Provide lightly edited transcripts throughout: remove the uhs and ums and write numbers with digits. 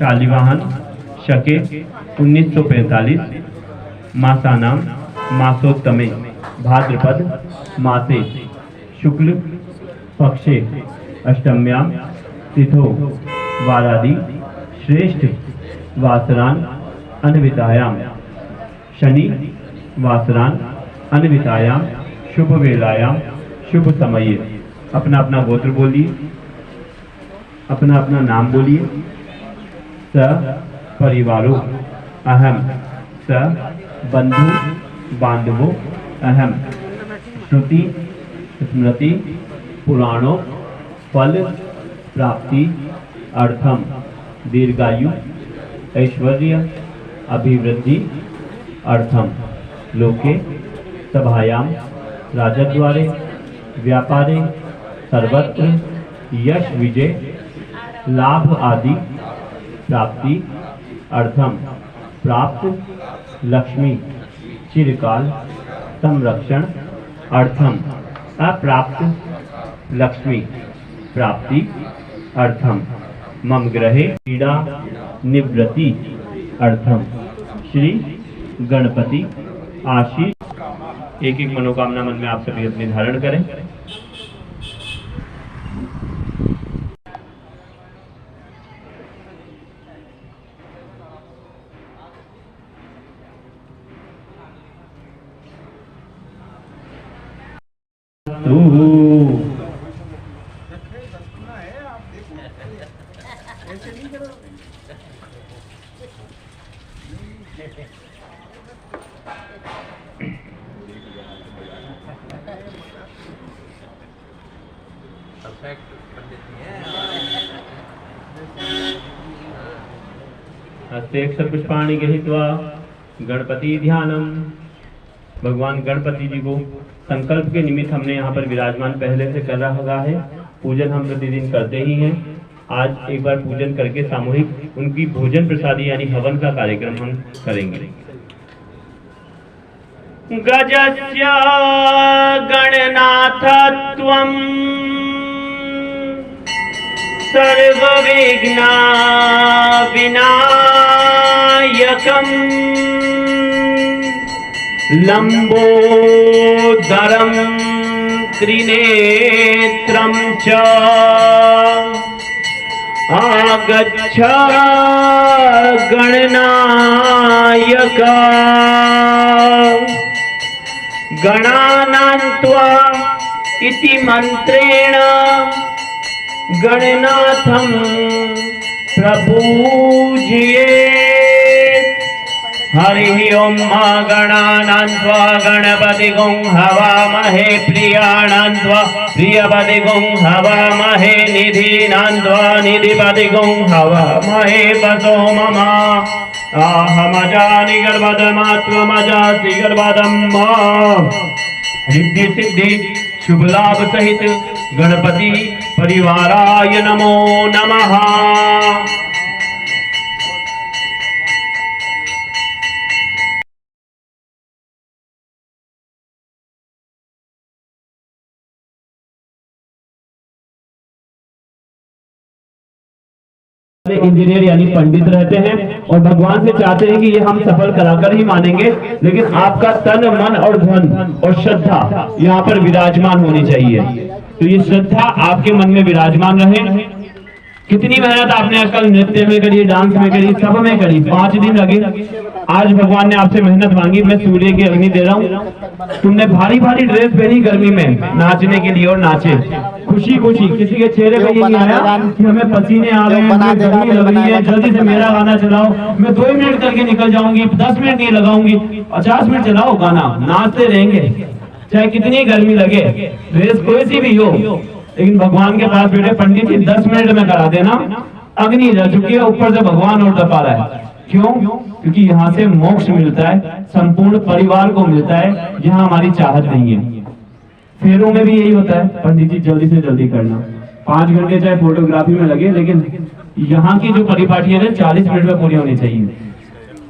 शालिवाहन शके 1945 मासानाम मासोत्तमे भाद्रपद मासे शुक्ल पक्षे अष्टम्यां तिथो वारादि श्रेष्ठ वासरान अन्वितायाम शनि वासरान अन्वितायाम शुभ वेलायाम शुभ समये। अपना अपना गोत्र बोलिए, अपना अपना नाम बोलिए। स परिवारो अहम, स बंधु बांधवो अहम, श्रुति स्मृति पुराणों फल प्राप्ति अर्थम दीर्घायु ऐश्वर्य अभिवृद्धि अर्थम लोके सभायां राजद्वारे व्यापारे सर्वत्र यश विजय लाभ आदि प्राप्ति अर्थम प्राप्त लक्ष्मी चिरकाल संरक्षण अर्थम अप्राप्त लक्ष्मी प्राप्ति अर्थम मम ग्रहे पीड़ा निवृत्ति अर्थम श्री गणपति आशीष। एक एक मनोकामना मन में आप सभी अपनी धारण करें। हस्तेक्षर पुष्पाणि गृहीत्वा गणपति ध्यानम। भगवान गणपति जी को संकल्प के निमित्त हमने यहाँ पर विराजमान पहले से कर रहा है। पूजन हम प्रतिदिन करते ही हैं। आज एक बार पूजन करके सामूहिक उनकी भोजन प्रसादी यानी हवन का कार्यक्रम हम करेंगे। गजस्य गणनाथत्वं सर्वविघ्न विनायकम् लंबोदरं त्रिनेत्रं च आगच्छ गणनायक गणानान्त्वा इति मंत्रेण गणनाथं प्रपूजयेत्। हरिः ओम गणानान्त्वा गणपतिगुं हवामहे प्रियाणान्त्वा प्रियपतिगुं हवामहे निधीनान्त्वा निधिपतिगुं हवामहे वसो मम अहमजानि गर्भदमात्वमजासि गर्भदम्। रिद्धि सिद्धि शुभ लाभ सहित गणपति परिवाराय नमो नमः। इंजीनियर यानी पंडित रहते हैं और भगवान से चाहते हैं कि ये हम सफल कराकर ही मानेंगे, लेकिन आपका तन मन और धन और श्रद्धा यहाँ पर विराजमान होनी चाहिए। तो ये श्रद्धा आपके मन में विराजमान रहे। कितनी मेहनत आपने आजकल नृत्य में करी, डांस में करी, सब में करी, 5 दिन लगे। आज भगवान ने आपसे मेहनत मांगी, मैं सूर्य की अग्नि दे रहा हूँ। तुमने भारी भारी ड्रेस पहनी गर्मी में नाचने के लिए और नाचे खुशी खुशी। किसी के चेहरे पे ये नहीं आया कि हमें पसीने आ रहे हैं, गर्मी लग रही है, जल्दी से मेरा गाना चलाओ, मैं 2 मिनट करके निकल जाऊंगी, 10 मिनट नहीं लगाऊंगी, 50 मिनट चलाओ गाना, नाचते रहेंगे चाहे कितनी गर्मी लगे, ड्रेस कोई सी भी हो। लेकिन भगवान के पास बैठे पंडित जी 10 मिनट में करा देना, अग्नि जल चुकी है, ऊपर से भगवान और तपा रहा है। क्यों? क्योंकि यहाँ से मोक्ष मिलता है, संपूर्ण परिवार को मिलता है, जहाँ हमारी चाहत नहीं है। फेरों में भी यही होता है, पंडित जी जल्दी से जल्दी करना, 5 घंटे चाहे फोटोग्राफी में लगे, लेकिन यहाँ की जो परिपाटी है 40 मिनट में पूरी होनी चाहिए।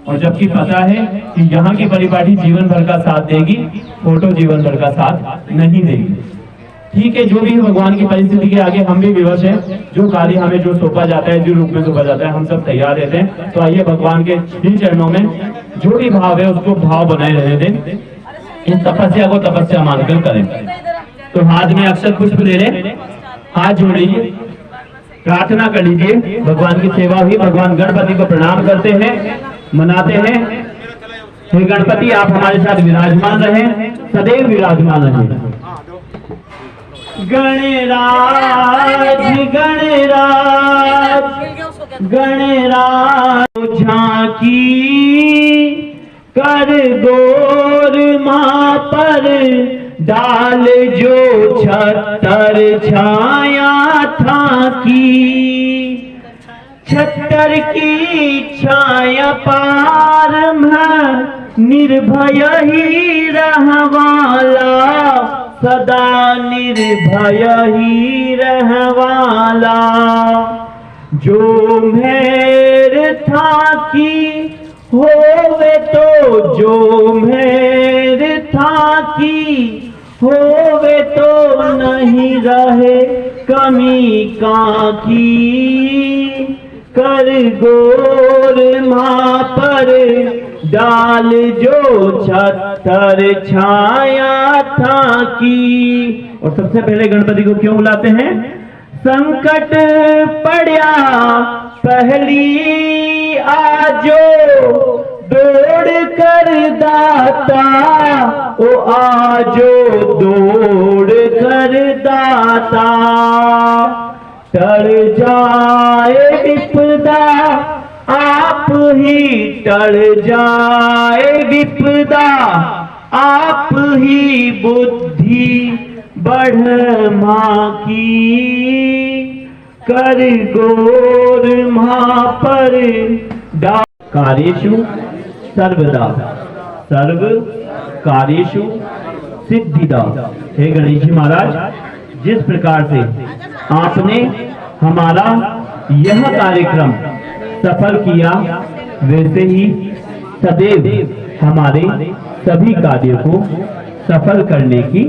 और जबकि पता है कि यहाँ की परिपाटी जीवन भर का साथ देगी, फोटो जीवन भर का साथ नहीं देगी। ठीक है, जो भी है भगवान की परिस्थिति के आगे हम भी विवश हैं। जो कार्य हमें जो सौंपा जाता है, जो रूप में सौंपा जाता है, हम सब तैयार रहते हैं। तो आइए भगवान के जिन चरणों में जो भी भाव है उसको भाव बनाए रहने दें। इस तपस्या को तपस्या मानकर करें। तो हाथ में अक्षत पुष्प ले लें, हाथ जोड़ लीजिए, प्रार्थना कर लीजिए। भगवान की सेवा हुई, भगवान गणपति को प्रणाम करते हैं, मनाते हैं। हे गणपति, आप हमारे साथ विराजमान रहें, सदैव विराजमान रहें। गणराज गणराज गणराज झांकी कर गोर मां पर डाल जो छतर छाया था की। छतर की छाया पार में निर्भय ही रहवाला, सदा निर्भय ही रहवाला। जो मेर था की होवे तो, जो मेर था की होवे तो नहीं रहे कमी काकी। कर गोर मां पर डाल जो छतर छाया था की। और सबसे पहले गणपति को क्यों बुलाते हैं? संकट पड़ा पहली आजो दौड़ कर दाता, ओ आजो दौड़ कर दाता। टल जाए विपदा आप ही, टल जाए विपदा आप ही, बुद्धि बढ़ मां की। कर गोर मां पर डा कार्येषु सर्वदा सर्व कार्येषु सिद्धिदा। हे गणेश जी महाराज, जिस प्रकार से आपने हमारा यह कार्यक्रम सफल किया, वैसे ही सदैव हमारे सभी कार्यों को सफल करने की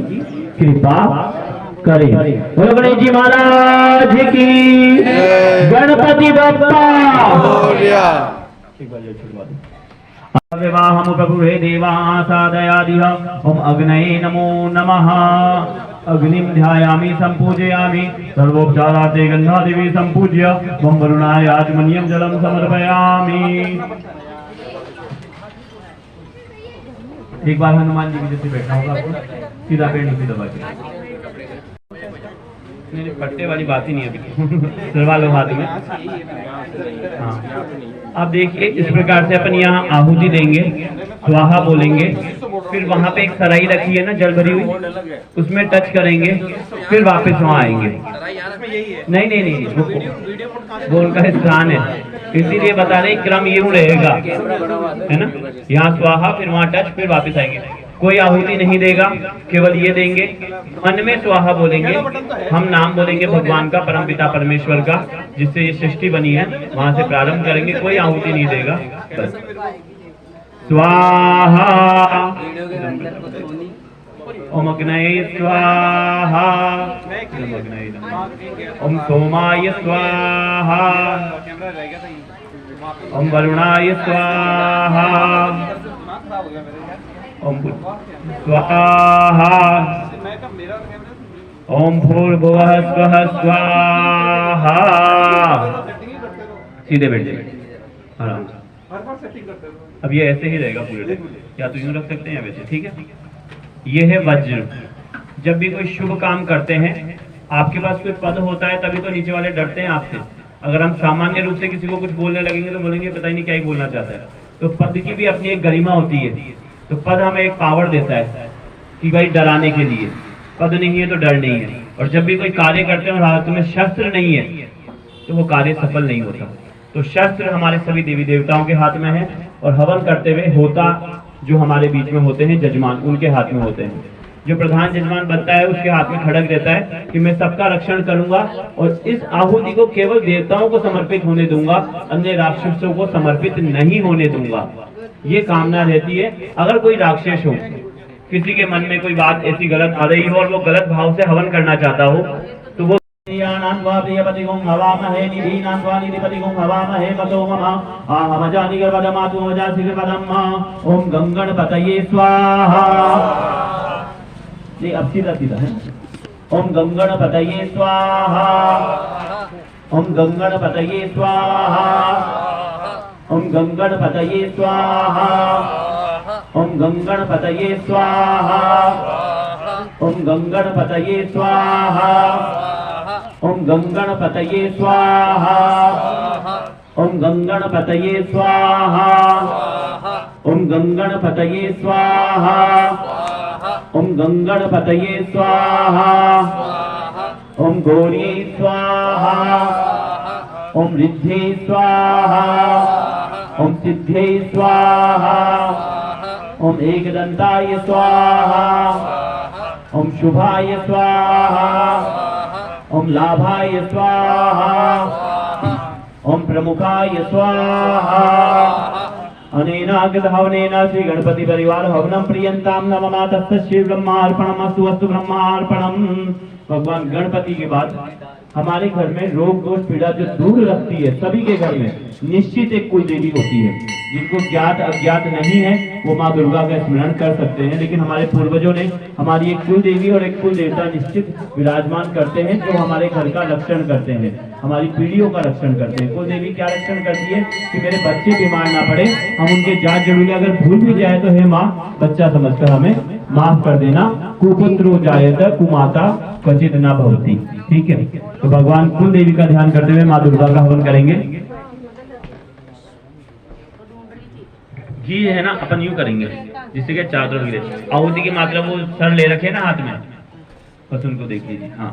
कृपा करें। बोलो गणेश जी महाराज की, गणपति बप्पा। विवाहम प्रभुरे देवा सादयादिह। ओम अग्नये नमो नमः। अग्निम ध्यायामि संपूजयामि, सर्वोपचारार्थे गंधादेवी संपूज्य ओम वरुणाय आचमनीयं जलम समर्पयामि। एक बार हनुमान जी की जैसे बैठा होगा आपको, सीधा पैर नीचे दबा के। नहीं, पट्टे वाली बात ही नहीं अभी सरवा लो हाथ में। हाँ, आप देखिए इस प्रकार से अपन यहाँ आहुति देंगे, स्वाहा बोलेंगे, फिर वहां पे एक सराई रखी है ना जल भरी हुई, उसमें टच करेंगे, फिर वापस वहां आएंगे। नहीं नहीं नहीं, वो उनका स्थान है, इसीलिए बता रहे क्रम यूं रहेगा, है ना। यहाँ स्वाहा, फिर वहां टच, फिर वापस आएंगे। कोई आहुति नहीं देगा, केवल ये देंगे, मन में स्वाहा बोलेंगे, हम नाम बोलेंगे भगवान का, परमपिता परमेश्वर का, जिससे ये सृष्टि बनी है, वहां से प्रारंभ करेंगे। कोई आहुति नहीं देगा, बस स्वाहा। ओम अग्नये स्वाहा, ओम सोमाय स्वाहा, ओम वरुणाय स्वाहा, ओम स्वाहा, ओम भूर्भुवः स्वः स्वाहा। सीधे बैठ जाइए आराम से। अब ये ऐसे ही रहेगा पूरे टाइम, या तो यूं रख सकते हैं या वैसे, ठीक है। ये है वज्र। जब भी कोई शुभ काम करते हैं, आपके पास कोई पद होता है तभी तो नीचे वाले डरते हैं आपसे। अगर हम सामान्य रूप से किसी को कुछ बोलने लगेंगे तो बोलेंगे पता ही नहीं क्या ही बोलना चाहता है। तो पद की भी अपनी एक गरिमा होती है। तो पद हमें एक पावर देता है कि भाई डराने के लिए, पद नहीं है तो डर नहीं है। और जब भी कोई कार्य करते हैं और हाथ में शस्त्र नहीं है तो वो कार्य सफल नहीं होता। तो शस्त्र हमारे सभी देवी देवताओं के हाथ में है, और हवन करते हुए होता जो हमारे बीच में होते हैं जजमान, उनके हाथ में होते हैं। जो प्रधान जजमान बनता है उसके हाथ में खड़ग रहता है कि मैं सबका रक्षण करूंगा और इस आहुति को केवल देवताओं को समर्पित होने दूंगा, अन्य राक्षसों को समर्पित नहीं होने दूंगा। ये कामना रहती है। अगर कोई राक्षस हो, किसी के मन में कोई बात ऐसी गलत आ रही हो और वो गलत भाव से हवन करना चाहता हो तो वो ओम गंगणपतये स्वाहा। अब सीधा सीधा है। ओम गंगणपतये स्वाहा। ओम गंगणपतये स्वाहा। ओम गंगणपतये स्वाहा। ओम गंगणपतये स्वाहा। ओम गंगणपतये स्वाहा। ओम गंगणपतये स्वाहा। ओम गंगणपतये स्वाहा। ओम गंगणपतये स्वाहा। ओम गंगणपतये स्वाहा। ओम गौरी स्वाहा। ओम रिद्धे स्वाहा। ओम सिद्धे स्वाहा। ओम एकदंताय स्वाहा। ओम शुभाय स्वाहा। ओम लाभाय स्वाहा। ओम प्रमुखाय स्वाहा। अनेनागत हवनेन श्री गणपति परिवार हवनम प्रियंताम नमः तस्य श्री ब्रह्मार्पणमस्तु अस्तु ब्रह्मार्पणम। भगवान गणपति के बाद हमारे घर में रोग दोष पीड़ा जो दूर रखती है, सभी के घर में निश्चित एक कुल देवी होती है। जिनको ज्ञात अज्ञात नहीं है वो माँ दुर्गा का स्मरण कर सकते हैं, लेकिन हमारे पूर्वजों ने हमारी एक कुल देवी और एक कुल देवता निश्चित विराजमान करते हैं जो हमारे घर का रक्षण करते हैं, हमारी पीढ़ियों का रक्षण करते हैं। कुल देवी क्या रक्षण करती है कि मेरे बच्चे बीमार ना पड़े, हम उनके जांच जरूरी, अगर भूल भी जाए तो हे माँ बच्चा समझकर हमें माफ कर देना। कुपुत्रो जायत कुमाता क्वचित न भवति। ठीक है, तो भगवान कुल देवी का ध्यान करते हुए माँ दुर्गा का हवन करेंगे। घी है ना, अपन यूं करेंगे जिससे कि चारों तरफ गिरे। आहुति की मात्रा वो सर ले रखे ना हाथ में, बस उनको देख लीजिए। हाँ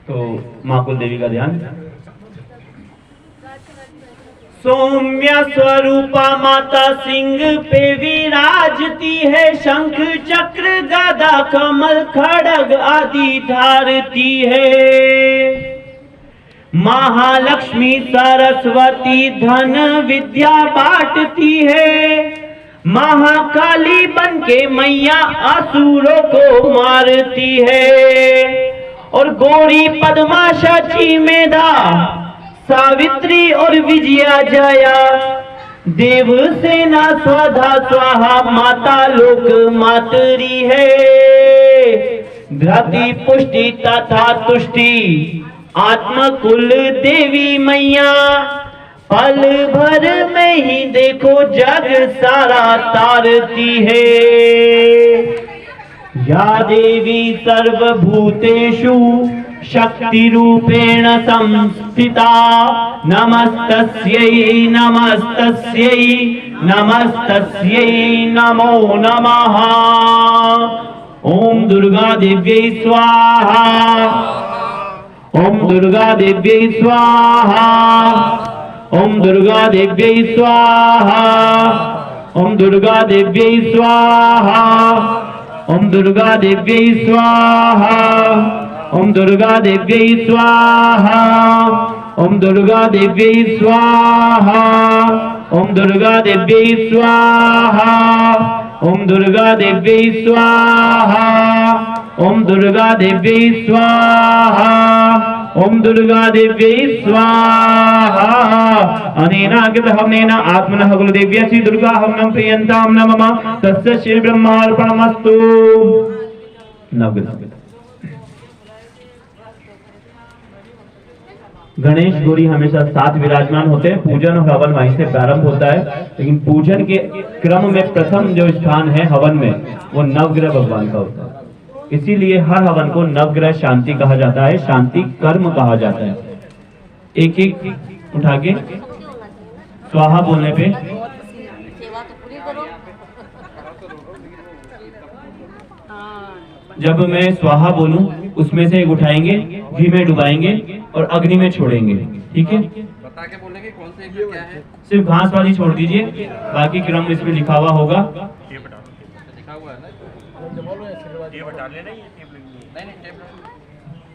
तो माँ कुल देवी का ध्यान। सौम्य स्वरूपा माता सिंह पे विराजती है, शंख चक्र गदा कमल खड़ग आदि धारती है। महालक्ष्मी सरस्वती धन विद्या बांटती है। महाकाली बनके मैया असुरों को मारती है। और गौरी पद्मा शची मेधा सावित्री और विजया जया, देव सेना स्वधा स्वाहा माता लोक मातरी है। धरती पुष्टि तथा तुष्टि आत्म कुल देवी मैया, पल भर में ही देखो जग सारा तारती है। या देवी सर्वभूतेषु शक्ति रूपेण संस्थिता, नमस्तस्यै नमस्तस्यै नमस्तस्यै नमो नमः। ओम दुर्गा देव्यै स्वाहा। ओम दुर्गा देव्यै स्वाहा। ओम दुर्गा देव्यै स्वाहा। ओम दुर्गा देव्यै स्वाहा। ओम दुर्गा देव्यै स्वाहा। ओम दुर्गा देव्यै स्वाहा। ओम दुर्गा देव्यै स्वाहा। ओम दुर्गा देव्यै स्वाहा। ओम दुर्गा देव्यै स्वाहा। ओम दुर्गा देव्यै स्वाहा। ओम दुर्गा देव्यै स्वाहा। अनेनागत हवनेन आत्मनः कुलदेव्यै श्री दुर्गा हवनं प्रियन्तां नमः तस्य श्री ब्रह्मार्पणमस्तु। नवग्रह गणेश गौरी हमेशा साथ विराजमान होते हैं। पूजन और हवन वहीं से प्रारंभ होता है, लेकिन पूजन के क्रम में प्रथम जो स्थान है हवन में वो नवग्रह भगवान का होता है। इसीलिए हर हवन को नवग्रह शांति कहा जाता है, शांति कर्म कहा जाता है। एक एक उठा के स्वाहा बोलने पे जब मैं स्वाहा बोलूं उसमें से एक उठाएंगे, घी में डुबाएंगे और अग्नि में छोड़ेंगे। ठीक है, बता के बोलेंगे कौन से क्या है। सिर्फ घास वाली छोड़ दीजिए, बाकी क्रम इसमें लिखा हुआ होगा। लिखा हुआ है ना, ये बता लेना, ये टेप लगी है। नहीं टेप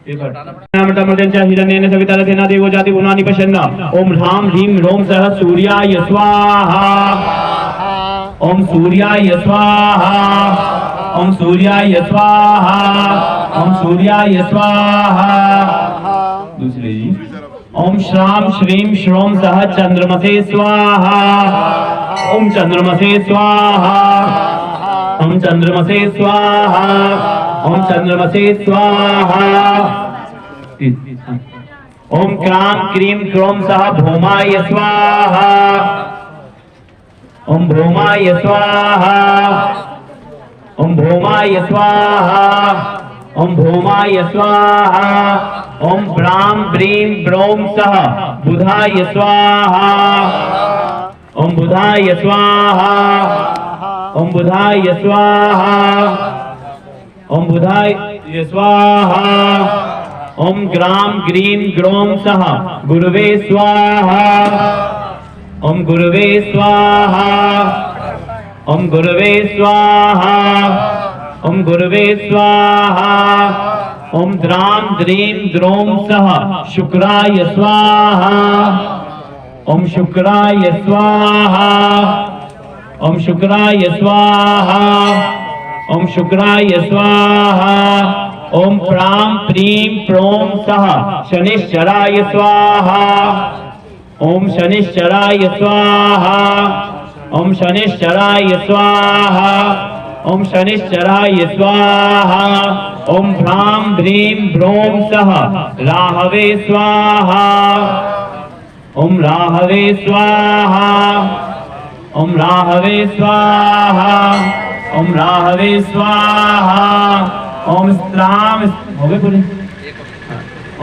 हिरण्येन सविता रथेना देवो जाति भुवनानि पश्यन्ना। ओम ह्रां ह्रीं ह्रौं सः सूर्याय स्वाहा। ओम सूर्याय स्वाहा। ओम सूर्याय स्वाहा। ओम सूर्याय स्वाहा। दूसरी जी ओम श्राम श्रीं श्रों सः चंद्रमसे स्वाहा। ओम चंद्रमसे स्वाहा। ओम चंद्रमसे स्वाहा। ओम चंद्रमसे स्वाहा। ओम क्रां क्रीं क्रों सः भौमाय स्वाहा। ओम भौमाय स्वाहा। ओम भौमाय स्वाहा। ओम भौमाय स्वाहा। ओम ब्रां ब्रीं ब्रौं सः बुधाय स्वाहा। ओम बुधाय स्वाहा। ओम बुधाय स्वाहा। ओम बुधाय स्वाहा। ओम ग्रां ग्रीं ग्रौं सः गुरुवे स्वाहा। ओम गुरुवे स्वाहा। ओम गुरुवे स्वाहा। ओम गुरुवे स्वाहा। ओम द्रां द्रीं द्रौं सः शुक्राय स्वाहा। ओम शुक्राय स्वाहा। ओम शुक्राय स्वाहा। ओम शुक्राय स्वाहा। ओम प्रां प्रीं प्रों सः शनिश्चराय स्वाहा। ओम शनिश्चराय स्वाहा। ओम शनिश्चराय स्वाहा। ओम शनिश्चराय स्वाहा। ओम भ्रां भ्रीं भ्रौं सः राहवे स्वाहा। ओम राहवे स्वाहा। ओम राहवे स्वाहा। ओम राहवे स्वाहा। ओम स्त्रां हो गए पूरे।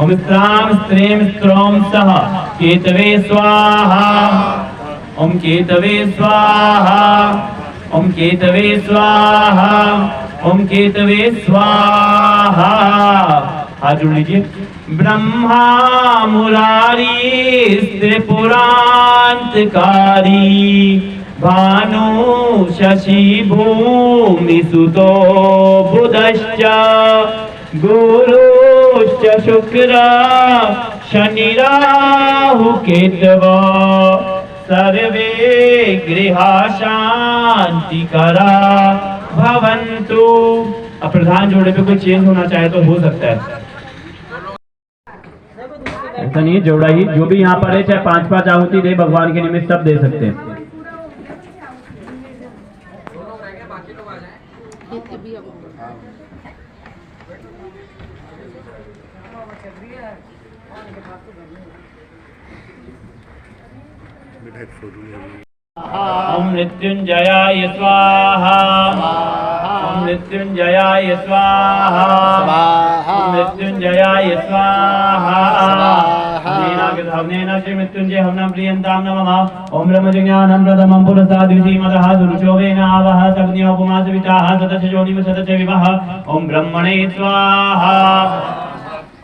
ओम स्त्रां स्त्रीं स्त्रौं सः केतवे स्वाहा। ओम केतवे स्वाहा। ओम केतवे स्वाहा। ओम केतवे स्वाहा। हाथ जोड़ लीजिए। ब्रह्मा मुरारी त्रिपुरांतकारी भानु शशि भूमि सुतो बुधश्च गुरुश्च शुक्र शनि राहु केतवः सर्वे गृहा शांतिकरा भवन्तु। अब प्रधान जोड़े पे कोई चेंज होना चाहे तो हो सकता है, ऐसा नहीं जोड़ा ही। जो भी यहाँ पर है चाहे 5-5 आहुति दे भगवान के निमित्त सब दे सकते हैं। ओम मृत्युंजयाय स्वाहा। ओम मृत्युंजयाय स्वाहा। ओम मृत्युंजयाय स्वाहा। हवनेन श्री मृत्युंजय हवनं प्रियंतां नमः। ओम ब्रह्मज्ञानं प्रथमं पुरस्ताद्विषीमतः सुरुचोवेन आवह तग्न्योपमा सविताः सतस्य योनिव सतस्य विवः। ओम ब्रह्मणे स्वाहा।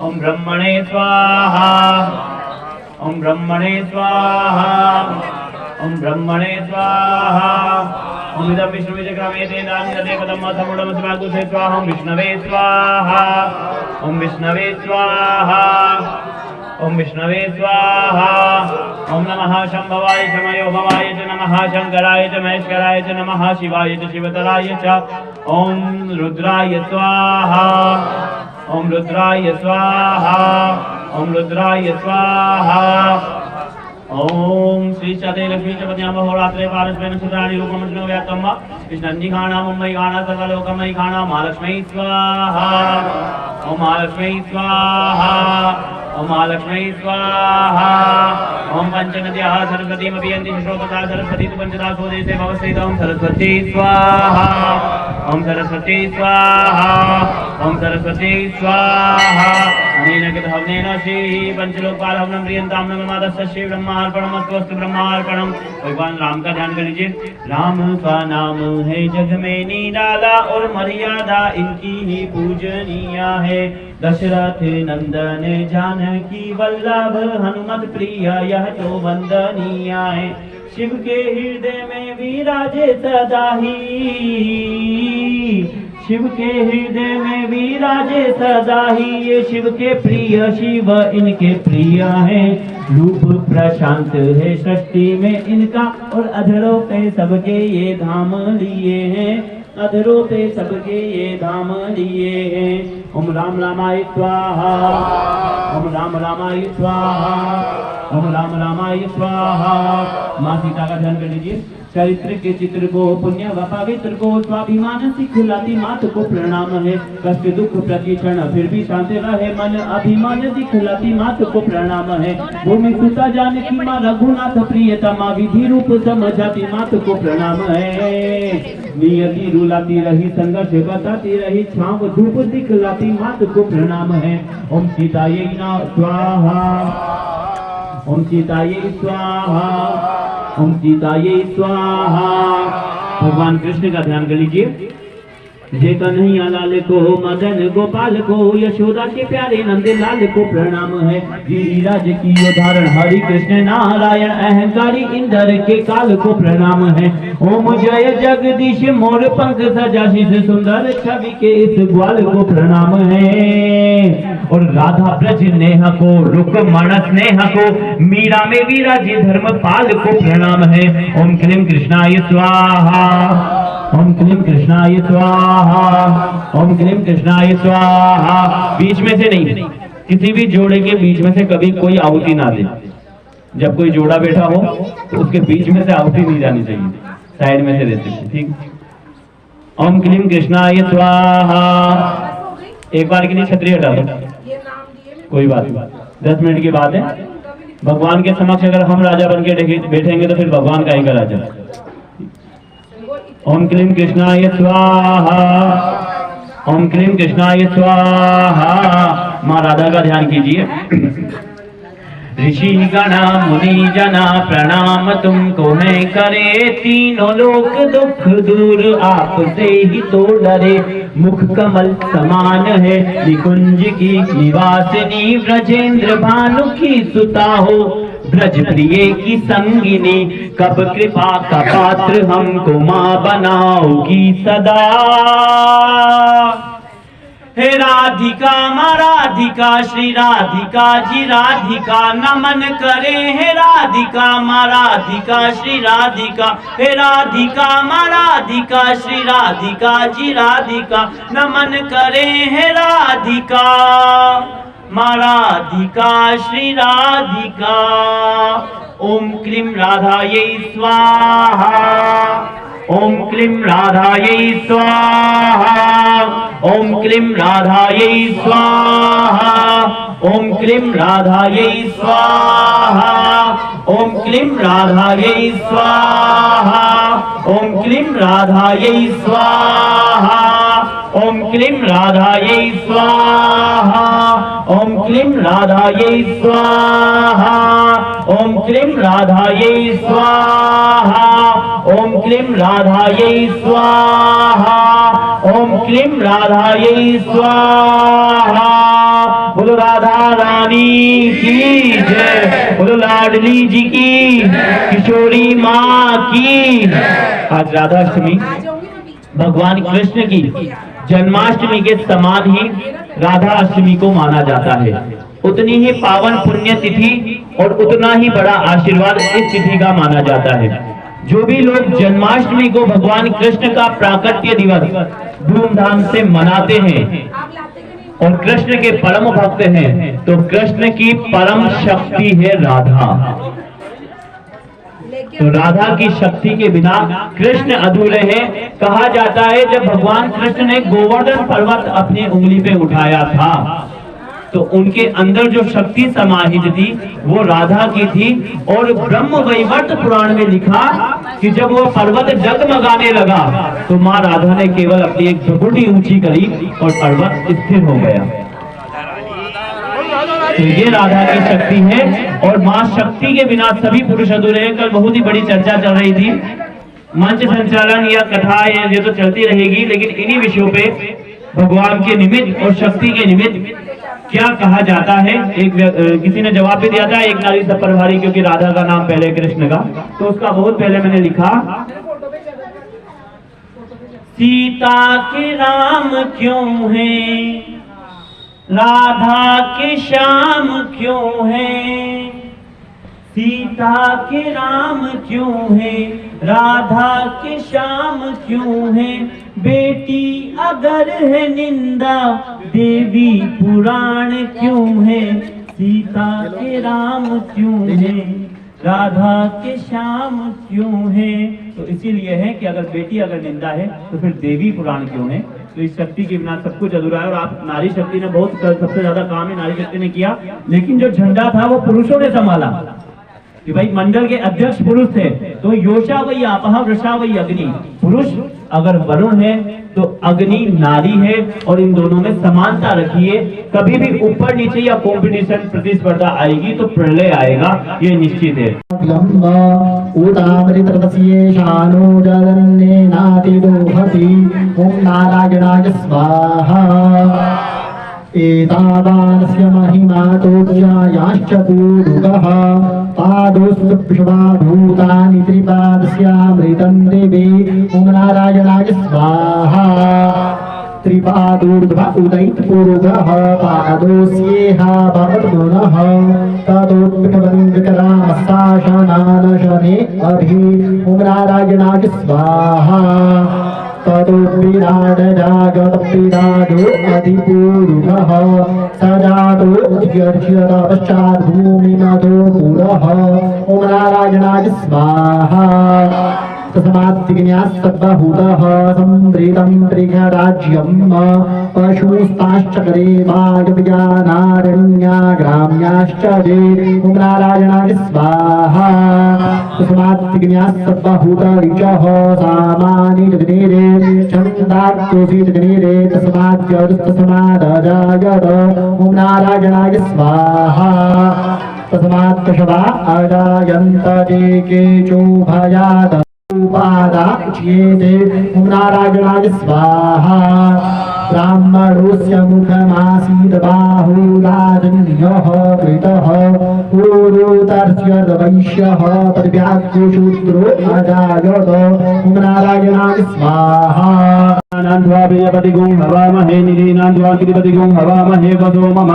ओम ब्रह्मणे स्वाहा। ओम ब्रह्मणे स्वाहा। ओम ब्रह्मणे स्वाहा। ओम इदं विष्णुवे जग्रामेते दानिदते पदं समूढमस्माकुसे स्वाहा। ओम विष्णवे स्वाहा। ओम विष्णवे स्वाहा। ओम विष्णवे स्वाहा। ओम नमः शंभवाय शमयो भवाय च नमः शंकराय च महेश्वराय च नमः शिवाय च शिवतराय च। ओम रुद्राय स्वाहा। ओम रुद्राय स्वाहा। ओम रुद्राय स्वाहा। ओम श्री सदे लक्ष्मी च पद्याम होरात्रे पारस्मेन सुत्राणि रूपमज्नो व्यातम कृष्णन्नि खाना मुम्बई खाना सकलोकमयि खाना महालक्ष्मी स्वाहा। ओम महालक्ष्मी स्वाहा। ओम महालक्ष्मी स्वाहा। ओम पंचनद्याः सरस्वतीमभियन्ति श्रोतसा सरस्वती तु पंचदा स्वदेशे भवस्थित। ओम सरस्वती स्वाहा। ओम सरस्वती स्वाहा। ओम सरस्वती स्वाहा। अनेन कृतहवनेन श्री पंचलोकपाल हवनं प्रियंतां नमः श्री ब्रह्मार्पणमस्तु ब्रह्मार्पणम। भगवान राम का ध्यान कर लीजिए। राम का नाम है जग में निराला और मर्यादा इनकी ही पूजनीय है। दशरथ नंदन जानकी वल्लभ हनुमत प्रिय यह तो वंदनीय है। शिव के हृदय में विराजे सदा ही शिव के हृदय में विराजे सदा ही ये शिव के प्रिय शिव इनके प्रिय हैं। रूप प्रशांत है सृष्टि में इनका और अधरों पे सबके ये धाम लिए हैं। अधरों पे सबके ये धाम लिए हैं। ओम राम रामाय स्वाहा, ओम राम रामाय स्वाहा, ओम राम रामाय स्वाहा। माँ सीता का ध्यान कर लीजिए। चरित्र के चित्र को पुण्य व पवित्र को स्वाभिमान सिखलाती मात को प्रणाम है। कष्ट दुख प्रतिक्षण फिर भी शांत रहे मन, अभिमान सिखलाती मात को प्रणाम है। भूमि सुता जानकी माँ रघुनाथ प्रियतमा, विधि रूप समझाती मात को प्रणाम है। नियति रुलाती रही संघर्ष बताती रही, छांव धूप दिखलाती मात को प्रणाम है। ओम सीतायै स्वाहा, ओम सीतायै स्वाहा, ओम सीतायै स्वाहा। भगवान कृष्ण का ध्यान कर लीजिए। जय कन्हैया लाल को, मदन गोपाल को, यशोदा के प्यारे नंद लाल को प्रणाम है। गिरिराज की उदाहरण हरि कृष्ण नारायण, अहंकारी इंद्र के काल को प्रणाम है। ओम जय जगदीश मोर पंख सजा शीश, सुंदर छवि के इस ग्वाल को प्रणाम है। और राधा ब्रज नेहा को, रुक्मण स्नेह को, मीरा में विराजे धर्मपाल को प्रणाम है। ओम क्लीं कृष्णाय स्वाहा, ओम क्लीं कृष्णाय स्वाहा, ओम क्लीं कृष्णाय स्वाहा। बीच में से नहीं, किसी भी जोड़े के बीच में से कभी कोई आहुति ना दे। जब कोई जोड़ा बैठा हो तो उसके बीच में से आहुति नहीं जानी चाहिए, साइड में से देते हैं, ठीक। ओम क्लीं कृष्णाय स्वाहा। एक बार के लिए छतरी हटा दो, कोई बात नहीं, 10 मिनट की बात है। भगवान के समक्ष अगर हम राजा बन के बैठेंगे तो फिर भगवान का ही का राजा। ओम क्लीं कृष्णाय स्वाहा, ओम क्लीं कृष्णाय स्वाहा। माँ राधा का ध्यान कीजिए। ऋषि गणा मुनि जना प्रणाम तुमको मैं करे, तीनों लोक दुख दूर आपसे ही तो डरे। मुख कमल समान है निकुंज की निवासिनी, ब्रजेंद्र भानु की सुता हो, ब्रज प्रिय की संगिनी। कब कृपा का पात्र हमको माँ बनाओगी सदा। हे राधिका माँ राधिका, श्री राधिका जी राधिका नमन करे। हे राधिका माँ राधिका, श्री राधिका, हे राधिका माँ राधिका, श्री राधिका जी राधिका नमन करे। हे राधिका माँ राधिका, श्री राधिका। ओम क्लीं राधायै स्वाहा, ओम क्लीं राधायै स्वाहा, ओम क्लीं राधायै स्वाहा, ओम क्लीं राधायै स्वाहा, ओम क्लीं राधायै स्वाहा, ओम क्लीं राधायै स्वाहा, ओम क्लीं राधायै स्वाहा, ओम क्लीं राधायै स्वाहा, ओम क्लीं राधायै स्वाहा, ओम क्लीं राधायै स्वाहा, ओम क्लीं राधायै स्वाहा। बोलो राधा रानी की जय, बोलो लाडली जी की, किशोरी माँ की। आज राधाष्टमी भगवान कृष्ण की जन्माष्टमी के समान ही राधा अष्टमी को माना जाता है। उतनी ही पावन पुण्य तिथि और उतना ही बड़ा आशीर्वाद इस तिथि का माना जाता है। जो भी लोग जन्माष्टमी को भगवान कृष्ण का प्राकट्य दिवस धूमधाम से मनाते हैं और कृष्ण के परम भक्त हैं, तो कृष्ण की परम शक्ति है राधा। तो राधा की शक्ति के बिना कृष्ण अधूरे हैं। कहा जाता है जब भगवान कृष्ण ने गोवर्धन पर्वत अपनी उंगली पे उठाया था तो उनके अंदर जो शक्ति समाहित थी वो राधा की थी। और ब्रह्म वैवर्त पुराण में लिखा कि जब वो पर्वत डगमगाने लगा तो माँ राधा ने केवल अपनी एक झुकुटी ऊंची करी और पर्वत स्थिर हो गया। तो ये राधा की शक्ति है और माँ शक्ति के बिना सभी पुरुष अधूरे हैं। कल बहुत ही बड़ी चर्चा चल रही थी, मंच संचालन या कथाएं ये तो चलती रहेगी, लेकिन इन्हीं विषयों पे भगवान के निमित्त और शक्ति के निमित्त क्या कहा जाता है। एक किसी ने जवाब भी दिया था, एक नारी सब पर भारी, क्योंकि राधा का नाम पहले कृष्ण का, तो उसका बहुत पहले मैंने लिखा सीता के राम क्यों हैं, राधा के श्याम क्यों हैं, सीता के राम क्यों हैं, राधा के श्याम क्यों हैं, बेटी अगर है निंदा देवी पुराण क्यों है, सीता के राम क्यों हैं, राधा के श्याम क्यों है। तो इसीलिए है कि अगर बेटी अगर निंदा है तो फिर देवी पुराण क्यों है। तो इस शक्ति के बिना सब कुछ अधूरा है। और आप नारी शक्ति ने बहुत सबसे ज्यादा काम है नारी शक्ति ने किया, लेकिन जो झंडा था वो पुरुषों ने संभाला कि भाई मंडल के अध्यक्ष पुरुष थे। तो योषा वही आपहा वृषा वही अग्नि, पुरुष अगर वरुण है तो अग्नि नारी है, और इन दोनों में समानता रखिए। कभी भी ऊपर नीचे या कंपटीशन प्रतिस्पर्धा आएगी तो प्रलय आएगा, ये निश्चित है। ओम नारायणाय स्वाहा। एतावानस्य महिमा तोज्यायाश्च पूरुगः पादोस्तु विश्वाभूतानि त्रिपादस्यामृतं देवे। ओम नारायणाय स्वाहा। त्रिपादोर्ध्व उदयितपूरुगः पादोस्येह भवद्गुणः ततोऽभिकरामशासनानशने अभि। ओम नारायणाय स्वाहा। ततो विराडजागत विराडो अधिपूरुगः सजातो उद्यर्च्यत पश्चात् भूमिमतो पुरः। ओम नारायणाय स्वाहा। तस्माद्विज्ञास्तद्बहुतः संवृतं त्रिघराज्यं पशुस्ताश्चक्रे वायव्यानारण्या ग्राम्याश्च वे। ओम नारायणाय स्वाहा। तस्माद्विज्ञास्तद्बहुतरिचः सामानि जगनेरे छन्दाक्योऽसि जगनेरे तस्माद्यस्तस्मादजायत। ओम नारायणाय स्वाहा। तस्मात् पशवा अजायन्त ये केचोभयात् उपादा उच्येते। ओम नारायणाय स्वाहा। ब्राह्मणोऽस्य मुखमासीत् बाहुराजन्यः कृतः पूर्वोतरस्य वैश्यः परिव्याघ्रो शूद्रो अजायत। ओम नारायणाय स्वाहा। नान्द्वाभियपतिगुं हवामहे निधीनान्द्वाकिरिपतिगुं हवामहे वसो मम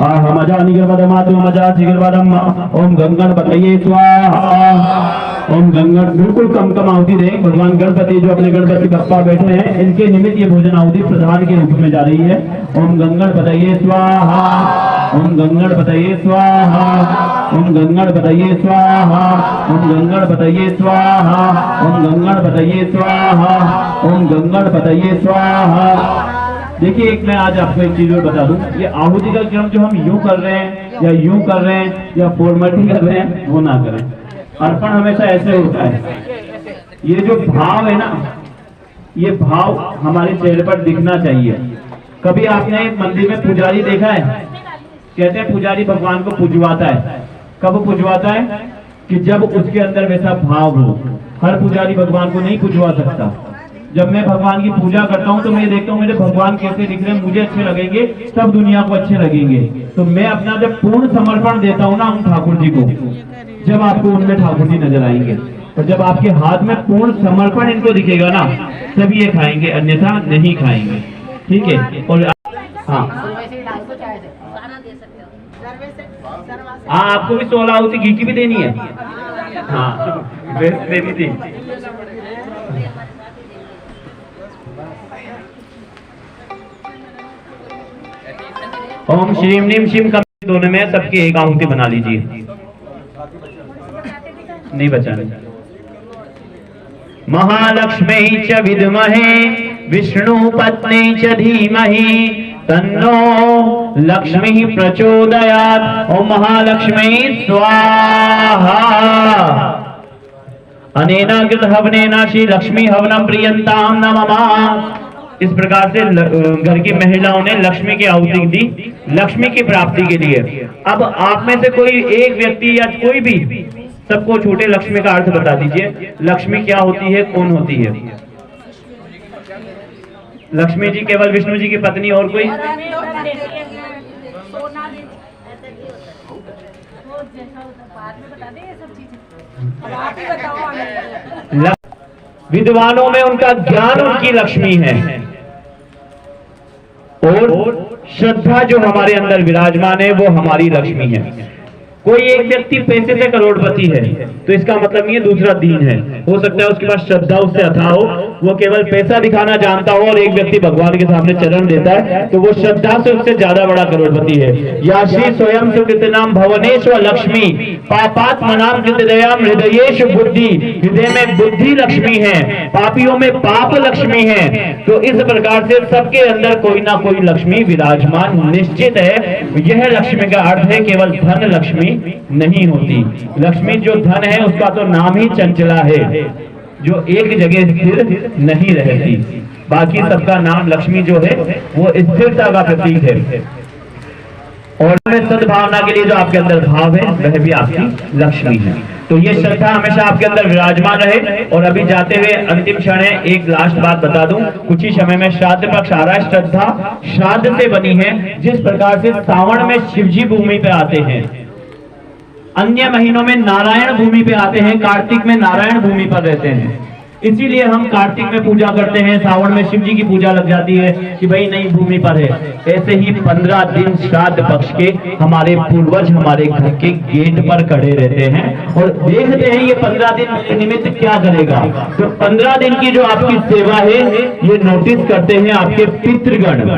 आहमजानिगर्वदमातुमजासिगर्वदम्। ओम गंगणपतये स्वाहा। ओम गंगण बिल्कुल कम आहुति दें। भगवान गणपति जो अपने गणपति बप्पा बैठे हैं, इनके निमित्त ये भोजन आहुति प्रधान के रूप में जा रही है। ओम गंगणपतये स्वाहा। ओम गंगणपतये स्वाहा। ओम गंगणपतये स्वाहा। ओम गंगणपतये स्वाहा। ओम गंगणपतये स्वाहा। ओम गंगणपतये स्वाहा। देखिए, एक मैं आज आपको एक चीज और बता दूं, ये आहुति का क्रम जो हम यूं कर रहे हैं या यूं कर रहे हैं या फॉर्मेटिंग कर रहे हैं, वो ना करें। अर्पण हमेशा ऐसे होता है। ये जो भाव है ना, ये भाव हमारे चेहरे पर दिखना चाहिए। कभी आपने मंदिर में पुजारी देखा है? कहते हैं पुजारी भगवान को पुजवाता है। कब पुजवाता है? कि जब उसके अंदर वैसा भाव हो। हर पुजारी भगवान को नहीं पुजवा सकता। जब मैं भगवान की पूजा करता हूँ तो मैं देखता हूँ मेरे भगवान कैसे दिख रहे हैं, मुझे अच्छे लगेंगे, सब दुनिया को अच्छे लगेंगे। तो मैं अपना जब पूर्ण समर्पण देता हूँ ना उन ठाकुर जी को, जब आपको उनमें ठाकुर जी नजर आएंगे, और जब आपके हाथ में पूर्ण समर्पण इनको दिखेगा ना, तभी ये खाएंगे, अन्यथा नहीं खाएंगे। ठीक है? और हाँ हाँ, आपको भी 16 आहुति घी की भी देनी है। हाँ, देनी थी। ओम श्रीम नीम शिम का दोनों में सबकी एक आहुति बना लीजिए। नहीं बचाने। महालक्ष्मी च विद्महे विष्णु पत्नी च धीमहि तन्नो लक्ष्मी प्रचोदयात्। ओम महालक्ष्मी स्वाहा। अनेन कृत हवनेन श्री लक्ष्मी हवनम प्रियंताम नमः। इस प्रकार से घर की महिलाओं ने लक्ष्मी की आहुति दी, लक्ष्मी की प्राप्ति के लिए। अब आप में से कोई एक व्यक्ति या कोई भी, सबको छोटे लक्ष्मी का अर्थ बता दीजिए। लक्ष्मी क्या होती है, कौन होती है? लक्ष्मी जी केवल विष्णु जी की पत्नी, और कोई? विद्वानों में उनका ज्ञान उनकी लक्ष्मी है, और श्रद्धा जो हमारे अंदर विराजमान है वो हमारी लक्ष्मी है। कोई एक व्यक्ति पैसे से करोड़पति है तो इसका मतलब ये दूसरा दीन है। हो सकता है उसके पास श्रद्धा उससे अथाह हो, वो केवल पैसा दिखाना जानता हो, और एक व्यक्ति भगवान के सामने चरण देता है तो वो श्रद्धा से उससे ज्यादा बड़ा करोड़पति है। या श्री स्वयं सुकृतनाम भवनेश्व लक्ष्मी पापात्मनाम कृतदयाम हृदयेश बुद्धि, हृदय में बुद्धि लक्ष्मी है, पापियों में पाप लक्ष्मी है। तो इस प्रकार से सबके अंदर कोई ना कोई लक्ष्मी विराजमान निश्चित है। यह लक्ष्मी का अर्थ है, केवल धन लक्ष्मी नहीं होती। लक्ष्मी जो धन है उसका तो नाम ही चंचला है, जो एक जगह स्थिर नहीं रहती। बाकी सबका नाम लक्ष्मी जो है वो स्थिरता का प्रतीक है। और सद्भावना के लिए जो आपके अंदर भाव है वह भी आपकी लक्ष्मी है। तो ये श्रद्धा हमेशा आपके अंदर विराजमान रहे। और अभी जाते हुए अंतिम क्षण है, एक लास्ट बात बता दूं, कुछ ही समय में श्राद्ध पक्ष आ रहा है। श्रद्धा श्राद्ध से बनी है। जिस प्रकार से सावन में शिवजी भूमि पे आते हैं, अन्य महीनों में नारायण भूमि पे आते हैं, कार्तिक में नारायण भूमि पर रहते हैं, इसीलिए हम कार्तिक में पूजा करते हैं, सावन में शिव जी की पूजा लग जाती है कि भाई नई भूमि पर है। ऐसे ही 15 दिन श्राद्ध पक्ष के हमारे पूर्वज हमारे घर के गेट पर खड़े रहते हैं और देखते हैं ये 15 दिन मेरे निमित्त क्या करेगा। तो 15 दिन की जो आपकी सेवा है ये नोटिस करते हैं आपके पितृगण,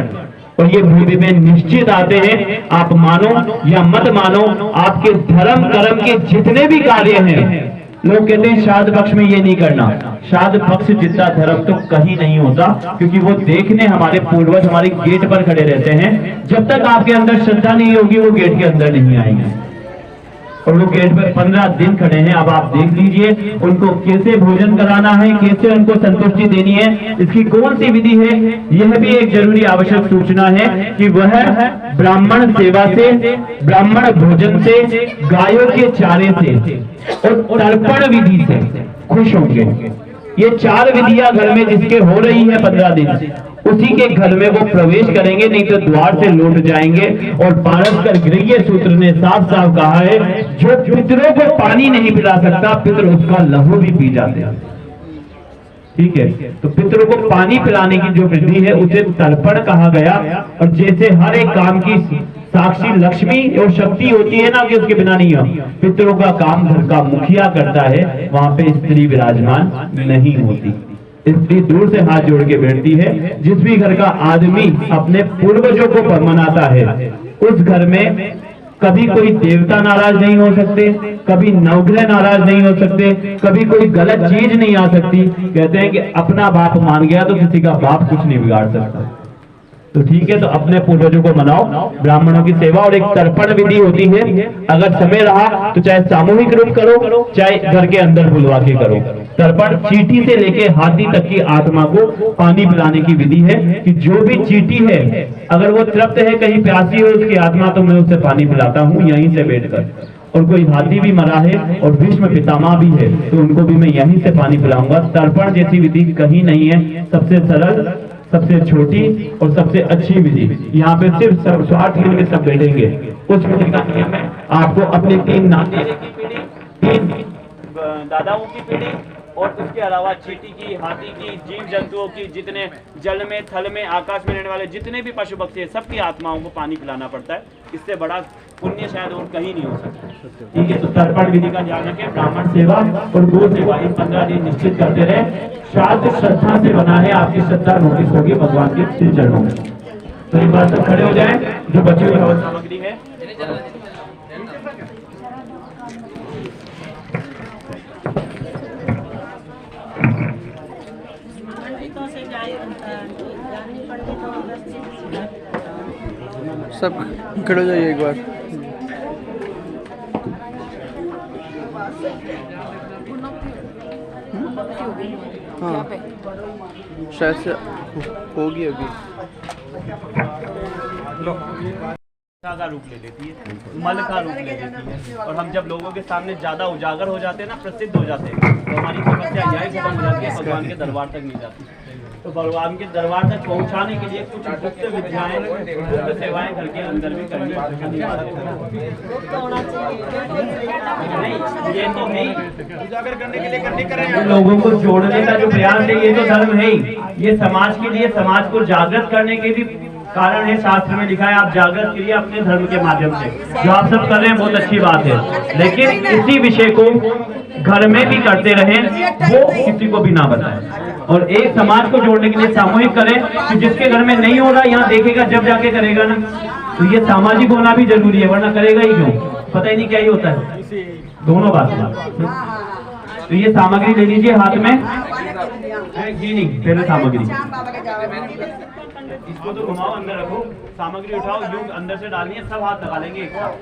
और ये भूमि में निश्चित आते हैं। आप मानो या मत मानो, आपके धर्म कर्म के जितने भी कार्य हैं, लोग कहते हैं श्राद्ध पक्ष में ये नहीं करना। श्राद्ध पक्ष जितना धर्म तो कहीं नहीं होता, क्योंकि वो देखने हमारे पूर्वज हमारे गेट पर खड़े रहते हैं। जब तक आपके अंदर श्रद्धा नहीं होगी वो गेट के अंदर नहीं आएंगे, और वो गेट पर 15 दिन खड़े हैं। अब आप देख लीजिए उनको कैसे भोजन कराना है, कैसे उनको संतुष्टि देनी है, इसकी कौन सी विधि है। यह भी एक जरूरी आवश्यक सूचना है कि वह ब्राह्मण सेवा से, ब्राह्मण भोजन से, गायों के चारे से और तर्पण विधि से खुश होंगे। ये 4 विधियां घर में जिसके हो रही है 15 दिन, उसी के घर में वो प्रवेश करेंगे, नहीं तो द्वार से लौट जाएंगे। और पारस्पर गृह्य सूत्र ने साफ साफ कहा है, जो पितरों को पानी नहीं पिला सकता, पितर उसका लहू भी पी जाते हैं। ठीक है, तो पितरों को पानी पिलाने की जो विधि है उसे तर्पण कहा गया। और जैसे हर एक काम की साक्षी लक्ष्मी और शक्ति होती है ना कि उसके बिना नहीं हो, पितरों का काम घर का मुखिया करता है, वहां पे स्त्री विराजमान नहीं होती। स्त्री दूर से हाथ जोड़ के बैठती है। जिस भी घर का आदमी अपने पूर्वजों को मनाता है, उस घर में कभी कोई देवता नाराज नहीं हो सकते, कभी नवग्रह नाराज नहीं हो सकते, कभी कोई गलत चीज नहीं आ सकती। कहते हैं कि अपना बाप मान गया तो किसी का बाप कुछ नहीं बिगाड़ सकता। तो ठीक है, तो अपने पूर्वजों को मनाओ, ब्राह्मणों की सेवा। और एक तर्पण विधि होती है, अगर समय रहा तो चाहे सामूहिक रूप करो, चाहे घर के अंदर बुलवा के करो। तर्पण चींटी से लेके हाथी तक की आत्मा को पानी पिलाने की विधि है कि जो भी चींटी है अगर वो तृप्त है, कहीं प्यासी हो उसकी आत्मा, तो मैं उसे पानी पिलाता हूँ यहीं से बैठकर। और कोई हाथी भी मरा है और भीष्म पितामह भी है तो उनको भी मैं यहीं से पानी पिलाऊंगा। तर्पण जैसी विधि कहीं नहीं है। सबसे सरल, सबसे छोटी और सबसे अच्छी विधि। यहाँ पे सिर्फ स्वार्थ के लिए सब बैठेंगे। उस विधि का नियम है, आपको अपने 3 नाते की पीढ़ी, 3 दादाओं की पीढ़ी और उसके अलावा चींटी की, हाथी की, जीव जंतुओं की, जितने जल में, थल में, आकाश में रहने वाले जितने भी पशु पक्षी हैं, सबकी आत्माओं को पानी पिलाना पड़ता है। इससे बड़ा पुण्य शायद और कहीं नहीं हो सकता। ठीक है, तो तर्पण विधि का ध्यान रखें। ब्राह्मण सेवा और गो सेवा इन 15 दिन निश्चित करते रहे। श्राद्ध श्रद्धा से बना है, आपकी श्रद्धा नोटिस होगी भगवान के श्री चरणों में। तो एक बार सब खड़े हो जाए, जो बची हुई हवन सामग्री है। सब खड़े हो जाइए एक बार। हाँ शायद से होगी अभी। का रूप ले लेती है, मल का रूप ले लेती है। और हम जब लोगों के सामने ज्यादा उजागर हो जाते हैं ना, प्रसिद्ध हो जाते हैं, तो हमारी समस्या यही खत्म हो जाती है, भगवान के दरबार तक नहीं जाती। तो भगवान के दरबार तक पहुंचाने के लिए कुछ गुप्त विद्याएं, गुप्त सेवाएं घर के अंदर भी करनी नहीं, ये तो है उजागर करने के लिए करने करें। लोगों को जोड़ने का जो प्रयास है ये तो धर्म है ही, ये समाज के लिए, समाज को जागृत करने के भी कारण है। शास्त्र में लिखा है आप जागृत करिए अपने धर्म के माध्यम से, जो आप सब कर रहे हैं बहुत अच्छी बात है, लेकिन इसी विषय को घर में भी करते रहें, वो किसी को भी ना बताएं, और एक समाज को जोड़ने के लिए सामूहिक करें। कि जिसके घर में नहीं हो रहा यहाँ देखेगा, जब जाके करेगा ना, तो ये सामाजिक होना भी जरूरी है, वरना करेगा ही क्यों, पता ही नहीं क्या ही होता है। दोनों बात। तो ये सामग्री ले लीजिए हाथ में, जी नहीं, पहले सामग्री इसको तो घुमाओ, अंदर रखो, सामग्री उठाओ, यूं अंदर से डालनी है, सब हाथ लगा लेंगे एक साथ।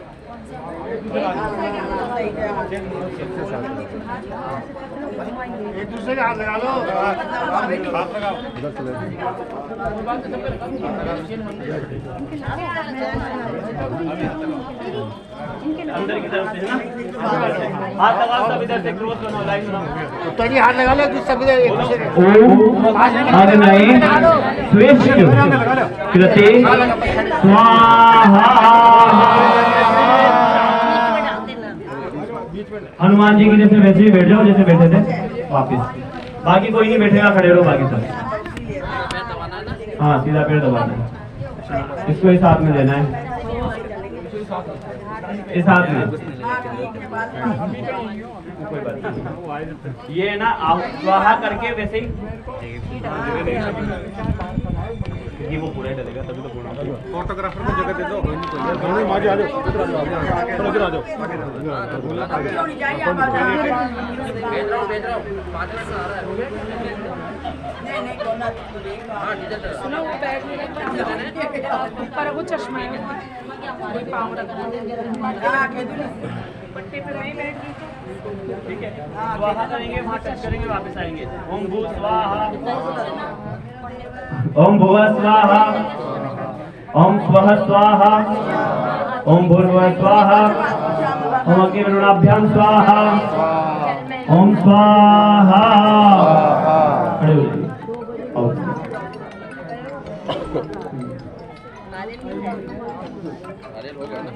एक दूसरे के हाथ लगा लो, हाथ लगाओ। अंदर की तरफ से ना हाथ लगाओ, सब इधर से क्लोज बनाओ, लाइन बनाओ, तो हाथ लगा लो, सब स्विष्ट कृते स्वाहा। हनुमान जी की जैसे वैसे ही बैठ जाओ जैसे बैठे थे वापिस, बाकी कोई नहीं बैठेगा, खड़े रहो बाकी सब। हाँ सीधा पैर दबाना है, इसको इस हाथ में लेना है, इस हाथ में कोई बात नहीं। ये ना स्वाहा करके वैसे ही ये वो पूरा डलेगा तभी तो पूरा। फोटोग्राफर को जगह दे दो, दोनों माजी आ जाओ, इधर आ जाओ। सुनो वो बैग ऊपर वो चश्मा है, पाँव रख पट्टे पे नहीं बैठ, ठीक है। स्वाहा करेंगे, वहाँ टच करेंगे, वापस आएंगे। ओम भू स्वाहा, ओम भुवः स्वाहा, ओम स्वः स्वाहा, ओम भूर्भुवः स्वाहा, ओम अग्निवरुणाभ्यां स्वाहा, ओम स्वाहा। खड़े हो जाइए। अरे हो गया ना।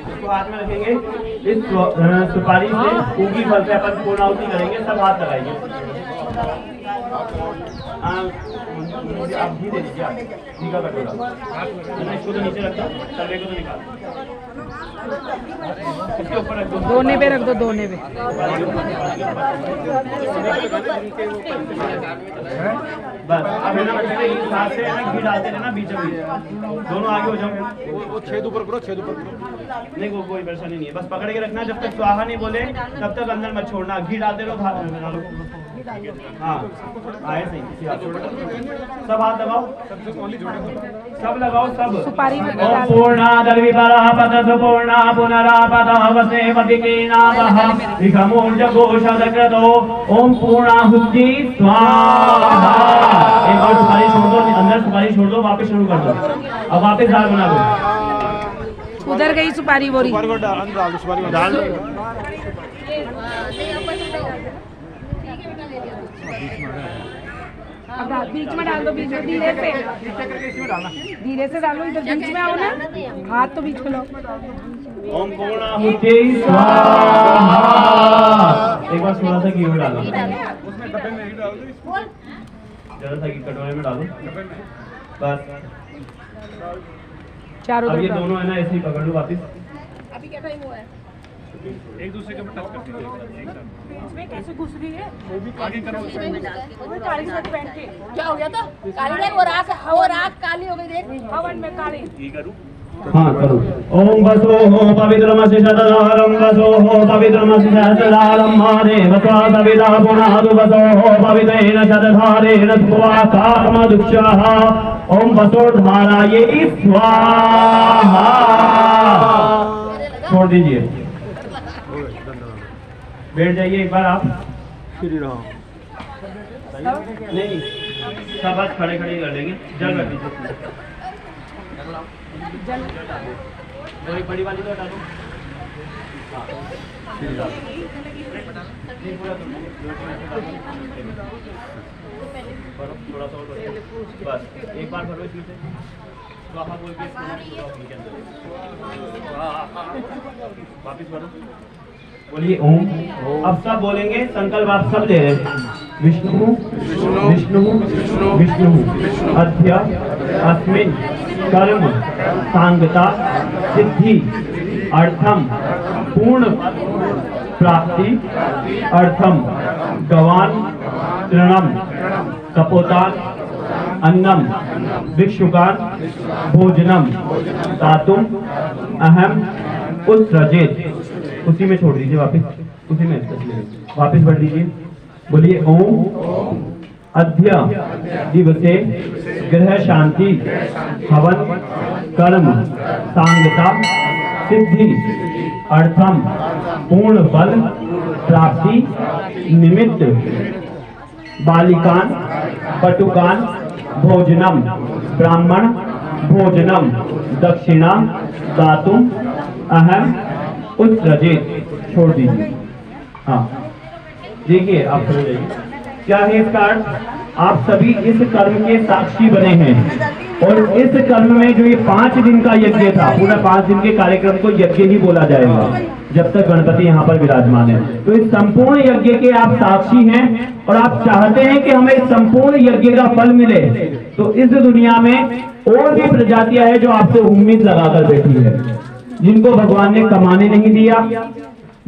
इसको हाथ में रखेंगे, इस सुपारी से ऊगी फल से अपन पूर्णाहुति करेंगे, सब हाथ लगाएंगे। आप घी दे दीजिए, घी का कटोरा, इसको तो नीचे रख दो, तलवे को तो निकाल, इसके ऊपर रख दो, दोने पे रख दो, दोने पे। बस अब है ना बच्चे इस हाथ से ना घी डालते रहना बीच में, दोनों आगे हो जाओ। वो छेद ऊपर करो, छेद ऊपर करो। नहीं वो कोई परेशानी नहीं है, बस पकड़ के रखना, जब तक स्वाहा नहीं बोले तब तक अंदर मत छोड़ना, घी डालते रहो, हाथ में डालो। हाँ आए सही, सब हाथ लगाओ, सब लगाओ, सब सुपारी में ओम पूर्णादर विपरः पततु पूर्णा पुनरापतः वसेवतिकेनावः विघमोर्जघोषदक्रतो ओम पूर्णाहुति स्वाहा। एक बार सुपारी छोड़ दो, अंदर सुपारी छोड़ दो, वापस शुरू कर दो, अब वापस दाल बना दो। उधर गई सुपारी बोरी, डाल अब बीच में डाल दो, बीच में धीरे से, धीरे से डालो, इधर बीच में आओ ना, हाथ तो बीच में लो। ओम पूर्णाहुति स्वाहा। एक बार थोड़ा सा घी और डालो, जरा सा घी कटोरे में डालो, बस। चारों अब ये तरफ दोनों है ना ऐसे ही पकड़ लो वापिस। अभी क्या टाइम हुआ है? एक दूसरे के टच करते हैं। इसमें कैसे घुस रही है? आगे करो, वो काली शर्ट पहन के क्या हो गया था? काली देख, वो राख काली हो गई देख। हवन में काली। हाँ करो। ओम वसो हो पवित्रमसि शतधारं वसो हो पवित्रमसि सहस्रधारं महादेव स्वासविदा पुनादु वसो हो पवित्रेण शतधारेण स्वाकामदुक्षः ओम वसोधारायै स्वाहा। छोड़ दीजिए, बैठ जाइए एक बार आप। नहीं सब बस खड़े खड़े कर लेंगे, जल रख दीजिए। और एक बड़ी वाली तो हटा दो। हाँ, थोड़ा सा और बस एक बार भरो इसमें से स्वाहा बोल के वापिस भरो। बोलिए ओम। अब सब बोलेंगे, संकल्प आप सब ले रहे हैं। विष्णु विष्णु विष्णु अध्य अस्मिन कर्म सांगता सिद्धि अर्थम पूर्ण प्राप्ति अर्थम गवान तृणम कपोतान अन्नम भिक्षुकान भोजनम दातुम अहम उत्सृजेत। उसी में छोड़ दीजिए, वापस उसी में वापस बढ़ दीजिए। बोलिए ओम। अद्य दिवसे ग्रह शांति हवन कर्म सांगता सिद्धि अर्थम पूर्ण बल प्राप्ति निमित्त बालिकान पटुकान भोजनम ब्राह्मण भोजनम दक्षिणा दातुम अहम उत्सृजेत। छोड़ दीजिए। हाँ देखिए, आप समझ जाइए क्या है इसका अर्थ। आप सभी इस कर्म के साक्षी बने हैं और इस कर्म में जो ये 5 दिन का यज्ञ था, पूरा 5 दिन के कार्यक्रम को यज्ञ ही बोला जाएगा जब तक गणपति यहाँ पर विराजमान है। तो इस संपूर्ण यज्ञ के आप साक्षी हैं और आप चाहते हैं कि हमें इस संपूर्ण यज्ञ का फल मिले। तो इस दुनिया में और भी प्रजातियां हैं जो आपसे उम्मीद लगाकर बैठी है, जिनको भगवान ने कमाने नहीं दिया,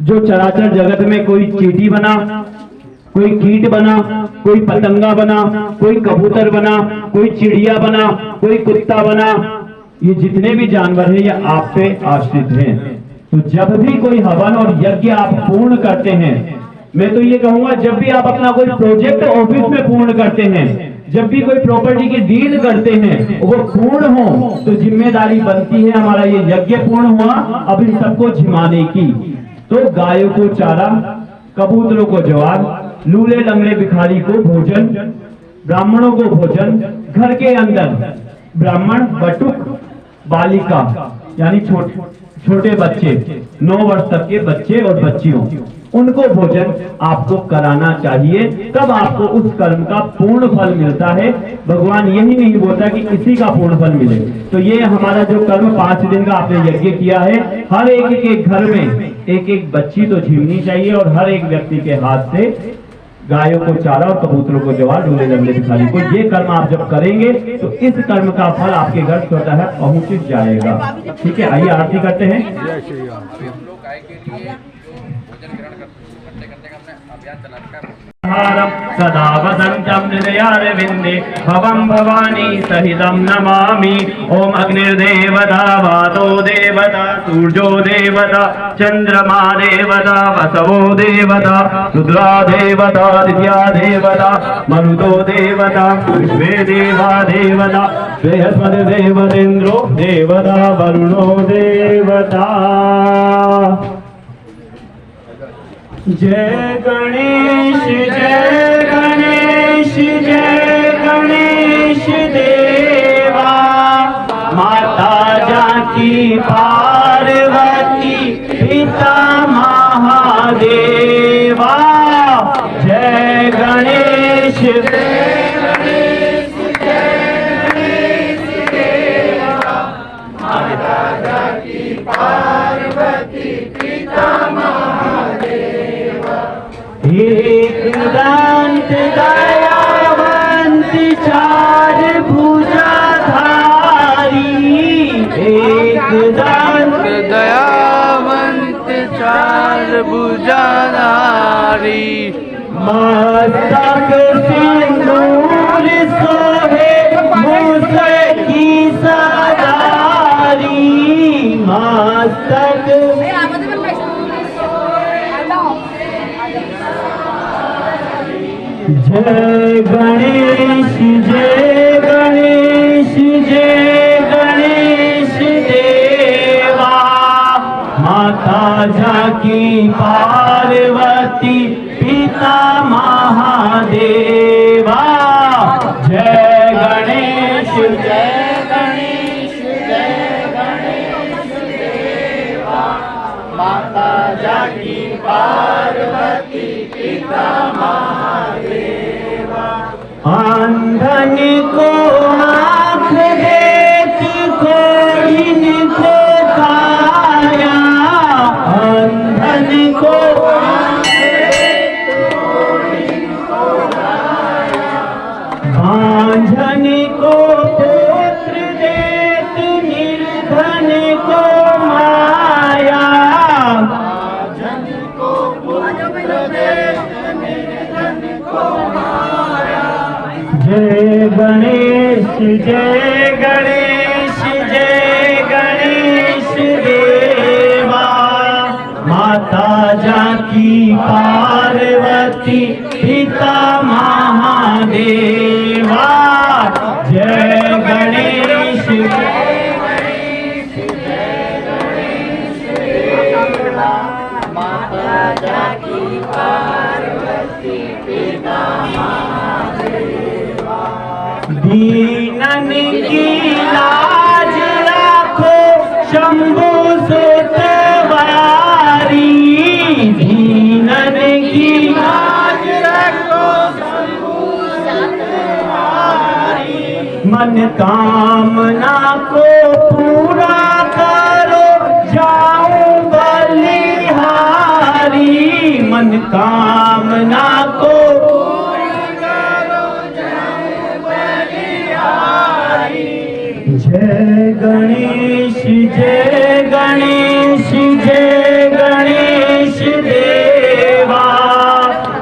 जो चराचर जगत में कोई चींटी बना, कोई कीट बना, कोई पतंगा बना, कोई कबूतर बना, कोई चिड़िया बना, कोई कुत्ता बना, ये जितने भी जानवर हैं ये आप पे आश्रित हैं। तो जब भी कोई हवन और यज्ञ आप पूर्ण करते हैं, मैं तो ये कहूंगा जब भी आप अपना कोई प्रोजेक्ट ऑफिस में पूर्ण करते हैं, जब भी कोई प्रॉपर्टी की डील करते हैं वो पूर्ण हो, तो जिम्मेदारी बनती है हमारा ये यज्ञ पूर्ण हुआ अब इन सबको झिमाने की। तो गायों को चारा, कबूतरों को जवाब, लूले लंगड़े भिखारी को भोजन, ब्राह्मणों को भोजन, घर के अंदर ब्राह्मण बटुक बालिका यानी छोटे बच्चे 9 वर्ष तक के बच्चे और बच्चियों, उनको भोजन आपको कराना चाहिए, तब आपको उस कर्म का पूर्ण फल मिलता है। भगवान यही नहीं बोलता कि इसी का पूर्ण फल मिले। तो ये हमारा जो कर्म 5 दिन का आपने यज्ञ किया है, हर एक के घर में एक एक बच्ची तो झीलनी चाहिए और हर एक व्यक्ति के हाथ से गायों को चारा और कबूतरों को जवाब, ढूंढे लंबे भिखारी को। ये कर्म आप जब करेंगे तो इस कर्म का फल आपके घर स्वतः है पहुंच जाएगा। ठीक है, आइए आरती करते हैं। हम लोग गाय के लिए भोजन ग्रहण करने का हमने अभियान चला रखा है। सदा वसंतं हृदयारविन्दे भवं भवानी सहितं नमामि। ओम अग्निर्देवता वातो देवता सूर्यो देवता चंद्रमा देवता वसवो देवता रुद्रा देवता दिव्या देवता मरुतो देवता विश्वे देवा देवता बृहस्पतिर्देवतेन्द्रो देवता वरुणो देवता। जय गणेश जय गणेश जय गणेश देवा। माता जानकी पार्वती पिता महादेवा। जय गणेश जय गणेश जय गणेश देवा। माता जानकी पार्वती पिता एक दंत दयावंत चार भुजाधारी। एक दंत दयावंत चार भुजाधारी। मस्तक सिंदूर सोहे मूस की सवारी। मस्तक जय गणेश जय गणेश जय गणेश देवा। माता जानकी पार्वती पिता महादेवा। जय गणेश जय गणेश जय अंधन को आँख देख कोढ़िन को काया, अंधन को बांझन को पुत्र देत निर्धन को माया, जय गणेश जय गणेश जय गणेश देवा, माता जानकी पार्वती पिता महादेवा, जय गणेश दीनन की लाज राखो शंभु सुतवारी, दीनन की लाज राखो शंभु सुतवारी, मन कामना को पूरा करो जाऊं बलिहारी, मन कामना को जय गणेश जय गणेश जय गणेश देवा,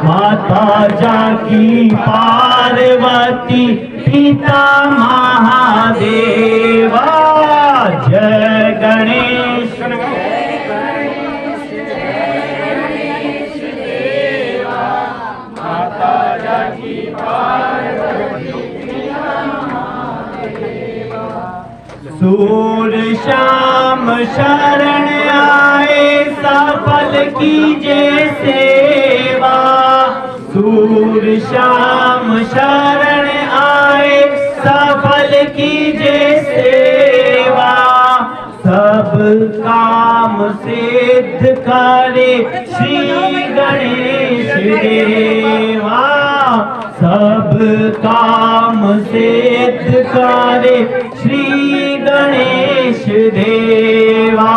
माता जानकी पार्वती पिता महादेवा, जय गणेश माता जानकी सूर श्याम शरण आए सफल कीजे सेवा, सूर श्याम शरण आए सफल कीजे सेवा, सब काम सिद्ध करे श्री गणेश देवा, सब काम सिद्ध करे श्री गणेश देवा,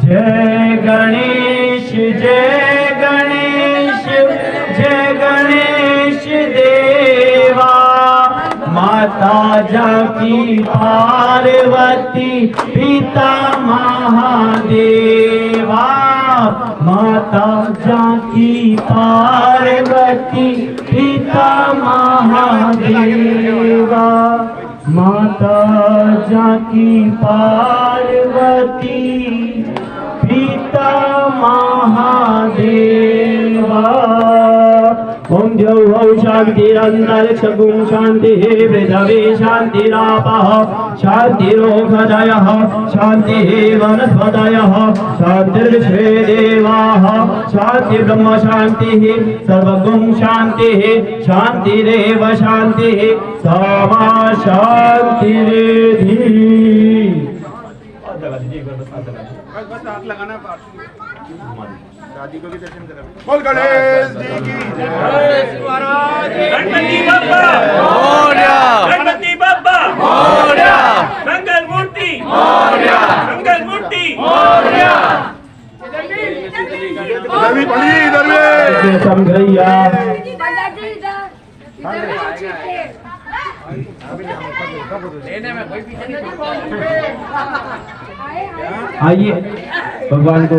जय गणेश जय गणेश जय गणेश देवा, माता जानकी पार्वती पिता महादेवा, माता जानकी पार्वती पिता महादेवा, माता जानकी पार्वती पिता महादेवा। ओम द्यौः शान्तिरन्तरिक्षगुं शान्तिः पृथिवी शान्तिरापः शान्तिरोषधयः शान्तिः वनस्पतयः शान्तिर्विश्वे देवाः शान्तिर्ब्रह्म शान्तिः सर्वगुं शान्तिः शान्तिरेव शान्तिः सा शान्तिरेधि। बस हाथ लगाना दादी को भी दर्शन करा। बोल गणेश जी की जय। महाराज गणपति बप्पा मोरया, गणपति बप्पा मोरया, मंगल मूर्ति मोरया, मंगल मूर्ति मोरया। नवी पड़ी इधर में समझैया लेने में कोई पीछे नहीं। आइए भगवान को